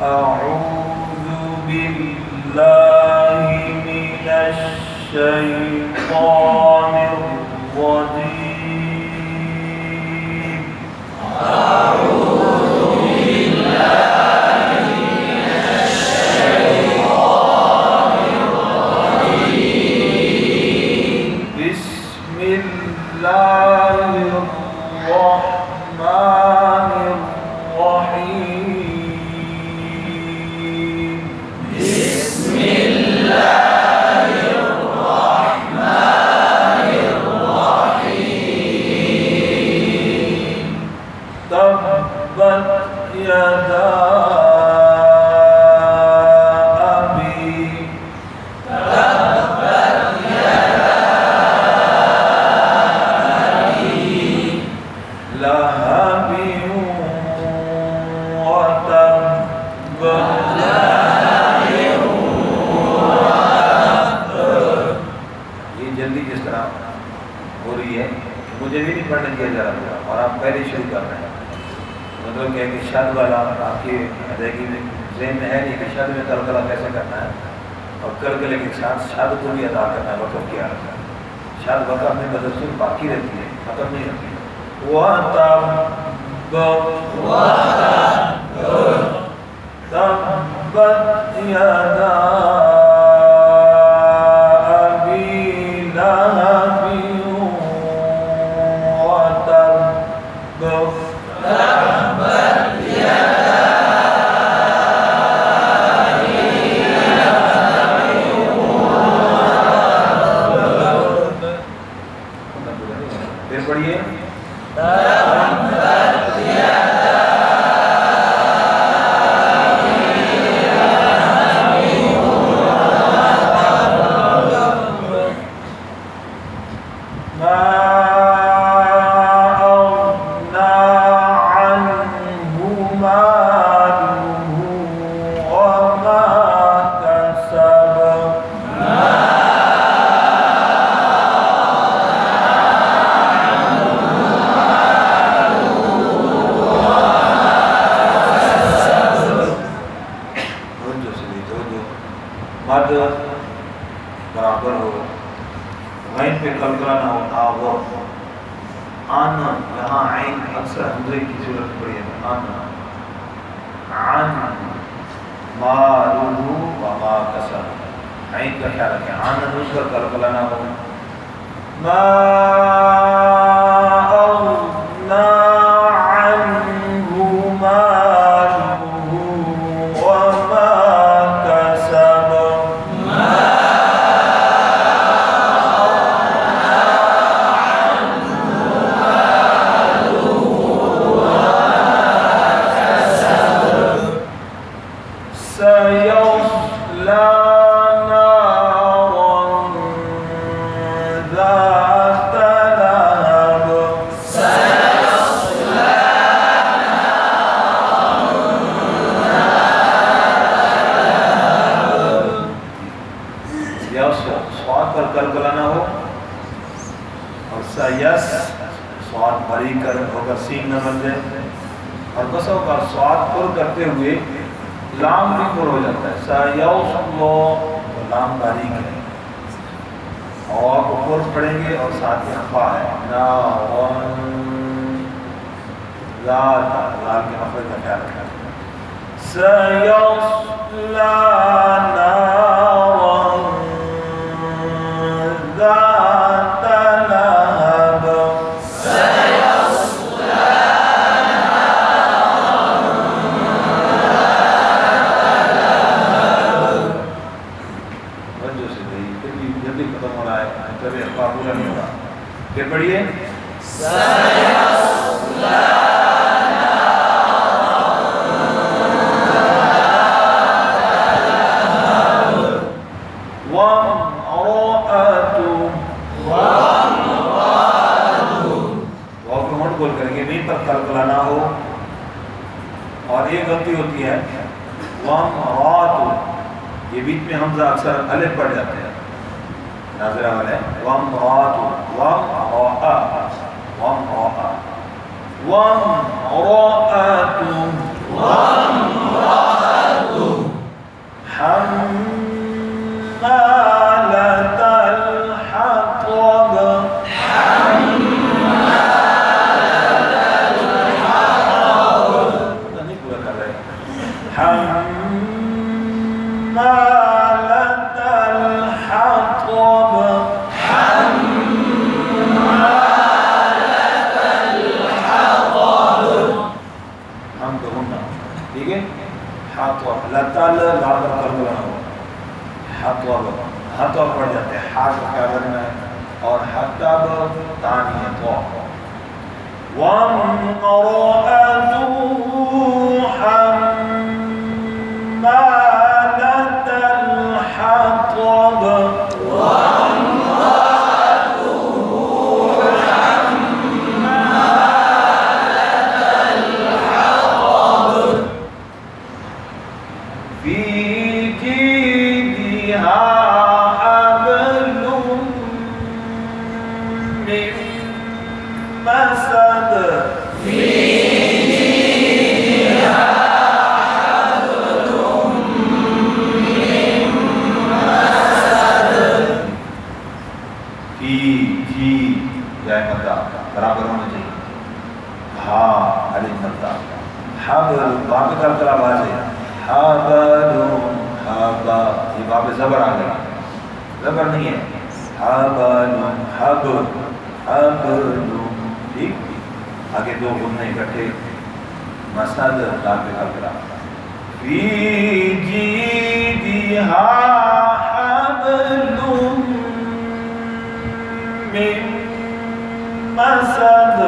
أعوذ بالله من الشيطان الرجيم. أعوذ بالله من الشيطان الرجيم. بسم الله الرحمن الرحيم. بسم الله الرحمن الرحيم. تبت يدا أبي لهب وتب. ये जल्दी जिस तरह हो रही है मुझे भी नहीं पढ़ने दिया जा रहा और आप पहले शुरू कर रहे हैं। मतलब क्या है कि शब्द वाला आपके अदायगी में ज़हन में है नहीं कि शब्द में कलकला कैसे करना है और कलकले के साथ शब्द को भी अदा करना है। वक़्फ़ क्या है, शब्द वक़्फ़ में बदसूर बाकी रहती है, ख़त्म नहीं रहती है। तब्बत यदा अबी लहब वतब। फिर पढ़िए। मद बराबर हो, गैन पे कलकला ना हो, वो आन यहाँ आइन अक्सर हमजे की सूरत पड़ी है। आन आन मारूहु व मा कसब, आइन का ख्याल रखें। आन नून पर कलकला ना हो। मा अग़ना अन्हु मारूहु व मा कसब। सयस्ला नारन ज़ात लहब। यस स्वाद पर कलकला ना हो और सयस स्वाद भरी कर होकर सीन न बन जाए और बसों का स्वाद पुर करते हुए लाम भी पुर हो जाता है। सयस्लो तो लाम बारीक है और आप पुर पढ़ेंगे और साथ में अफा है ना लाल के मखरज का ख्याल रखना। सयस्ला नारन ज़ात लहब। जल्दी खत्म हो रहा है, कभी अफवाह पूरा नहीं होगा। फिर पढ़िए। बोल करेंगे नहीं पर कलकला ना हो और एक गलती होती है वम रातु, ये बीच में हमजा अक्सर अलिफ पड़ जाते हैं नाज़िरा वाले। वम रातु वम रा वम रा वम रातु ठीक है। हाथ लताल लाल कर हाथ पड़ जाते हैं, हाथ क्या करना है, और हतब तानी है तो वम्रअतु हम्मालतल हतब बराबर होना चाहिए। हाँ अली मत्ता हबल बाप का तरह आवाज है, हबलुम हबा, ये बाप जबर आ गया, जबर नहीं है, हबलुम हब हबलुम, ठीक। आगे दो गुमने इकट्ठे, मसद दाल पे करा फी जीदिहा हबलुम मिन मसद